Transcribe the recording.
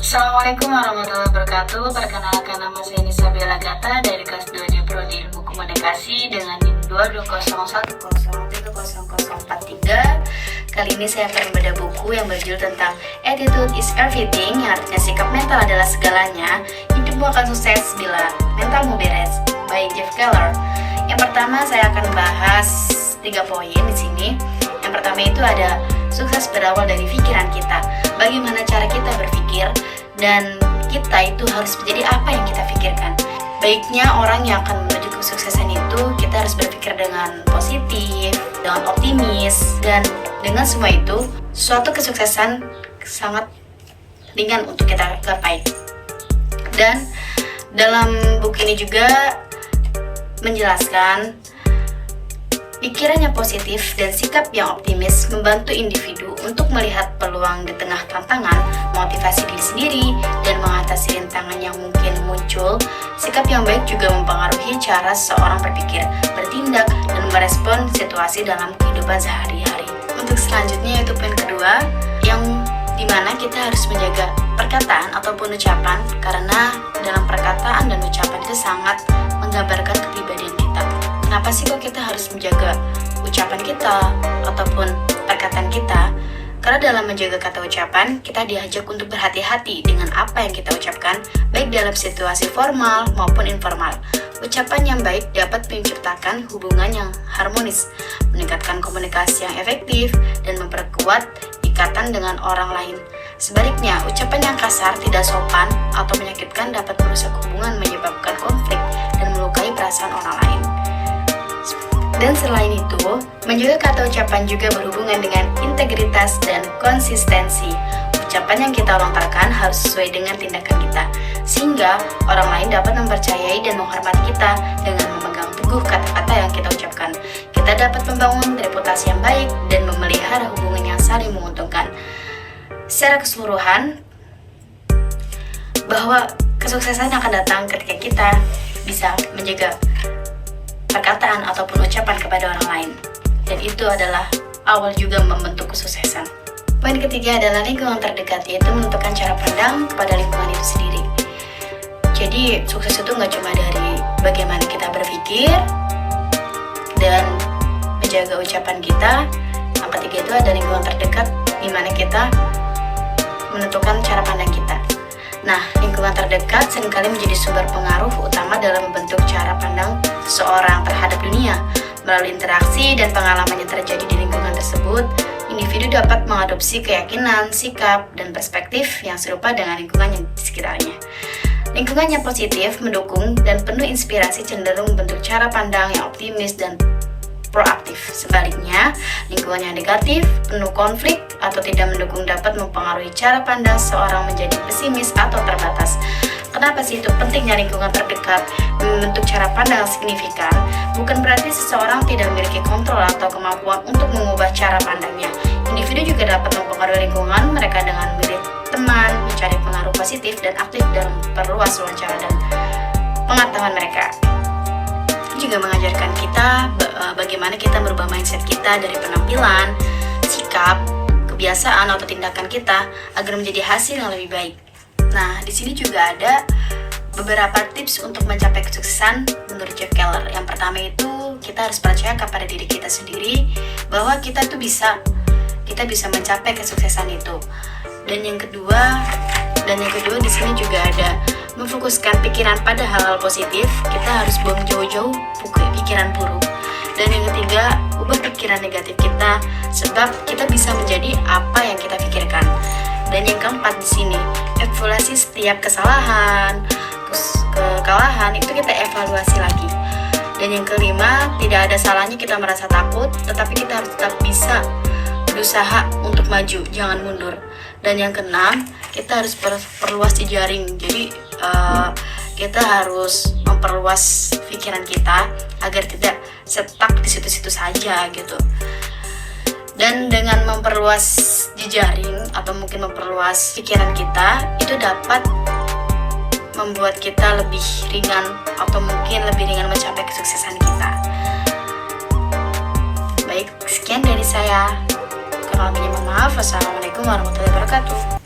Assalamualaikum warahmatullahi wabarakatuh. Perkenalkan, nama saya Nisa Bella Gata dari kelas 2 di Prodi Ilmu Komunikasi dengan NIM 220110300043. Kali ini saya akan membedah buku yang berjudul tentang Attitude is Everything, yang artinya sikap mental adalah segalanya. Hidupmu akan sukses bila mentalmu beres, by Jeff Keller. Yang pertama saya akan bahas 3 poin di sini. Yang pertama itu ada sukses berawal dari pikiran kita. Bagaimana cara kita berpikir dan kita itu harus menjadi apa yang kita pikirkan. Baiknya orang yang akan menuju kesuksesan itu kita harus berpikir dengan positif, dengan optimis, dan dengan semua itu suatu kesuksesan sangat ringan untuk kita gapai. Dan dalam buku ini juga menjelaskan pikiran yang positif dan sikap yang optimis membantu individu untuk melihat peluang di tengah tantangan, motivasi diri sendiri, dan mengatasi rintangan yang mungkin muncul. Sikap yang baik juga mempengaruhi cara seseorang berpikir, bertindak, dan merespon situasi dalam kehidupan sehari-hari. Untuk selanjutnya yaitu poin kedua, yang dimana kita harus menjaga perkataan ataupun ucapan, karena dalam perkataan dan ucapan itu sangat menggambarkan kepribadian kita. Kenapa sih kok kita harus menjaga ucapan kita ataupun perkataan kita? Karena dalam menjaga kata ucapan, kita diajak untuk berhati-hati dengan apa yang kita ucapkan, baik dalam situasi formal maupun informal. Ucapan yang baik dapat menciptakan hubungan yang harmonis, meningkatkan komunikasi yang efektif, dan memperkuat ikatan dengan orang lain. Sebaliknya, ucapan yang kasar, tidak sopan, atau menyakitkan dapat merusak hubungan, menyebabkan konflik, dan melukai perasaan orang lain. Dan selain itu, menjaga kata ucapan juga berhubungan dengan integritas dan konsistensi. Ucapan yang kita lontarkan harus sesuai dengan tindakan kita, sehingga orang lain dapat mempercayai dan menghormati kita dengan memegang teguh kata-kata yang kita ucapkan. Kita dapat membangun reputasi yang baik dan memelihara hubungan yang saling menguntungkan. Secara keseluruhan, bahwa kesuksesan akan datang ketika kita bisa menjaga perkataan ataupun ucapan kepada orang lain, dan itu adalah awal juga membentuk kesuksesan. Poin ketiga adalah lingkungan terdekat, yaitu menentukan cara pandang kepada lingkungan itu sendiri. Jadi sukses itu nggak cuma dari bagaimana kita berpikir dan menjaga ucapan kita. Yang ketiga itu ada lingkungan terdekat, di mana kita menentukan cara pandang kita. Nah, lingkungan terdekat seringkali menjadi sumber pengaruh utama dalam membentuk cara pandang seseorang terhadap dunia. Melalui interaksi dan pengalaman yang terjadi di lingkungan tersebut, individu dapat mengadopsi keyakinan, sikap, dan perspektif yang serupa dengan lingkungan yang di sekitarnya. Lingkungan yang positif, mendukung, dan penuh inspirasi cenderung membentuk cara pandang yang optimis dan proaktif. Sebaliknya, lingkungan yang negatif, penuh konflik, atau tidak mendukung dapat mempengaruhi cara pandang seorang menjadi pesimis atau terbatas. Kenapa sih itu pentingnya lingkungan terdekat membentuk cara pandang yang signifikan? Bukan berarti seseorang tidak memiliki kontrol atau kemampuan untuk mengubah cara pandangnya. Individu juga dapat mempengaruhi lingkungan mereka dengan memilih teman, mencari pengaruh positif, dan aktif dalam memperluas wawancara dan pengetahuan mereka. Juga mengajarkan kita bagaimana kita merubah mindset kita dari penampilan, sikap, kebiasaan atau tindakan kita agar menjadi hasil yang lebih baik. Nah, di sini juga ada beberapa tips untuk mencapai kesuksesan menurut Jeff Keller. Yang pertama itu kita harus percaya kepada diri kita sendiri bahwa kita bisa mencapai kesuksesan itu. Dan yang kedua di sini juga ada memfokuskan pikiran pada hal-hal positif. Kita harus buang jauh-jauh pikiran buruk. Dan yang ketiga, ubah pikiran negatif kita, sebab kita bisa menjadi apa yang kita pikirkan. Dan yang keempat di sini, evaluasi setiap kekalahan itu kita evaluasi lagi. Dan yang kelima, tidak ada salahnya kita merasa takut, tetapi kita harus tetap bisa berusaha untuk maju, jangan mundur. Dan yang keenam, kita harus perluas jejaring. Jadi kita harus memperluas pikiran kita agar tidak stuck di situ-situ saja gitu. Dan dengan memperluas jejaring atau mungkin memperluas pikiran kita, itu dapat membuat kita lebih ringan atau mungkin lebih ringan mencapai kesuksesan kita. Baik, sekian dari saya. Kurang lebihnya mohon maaf. Wassalamualaikum warahmatullahi wabarakatuh.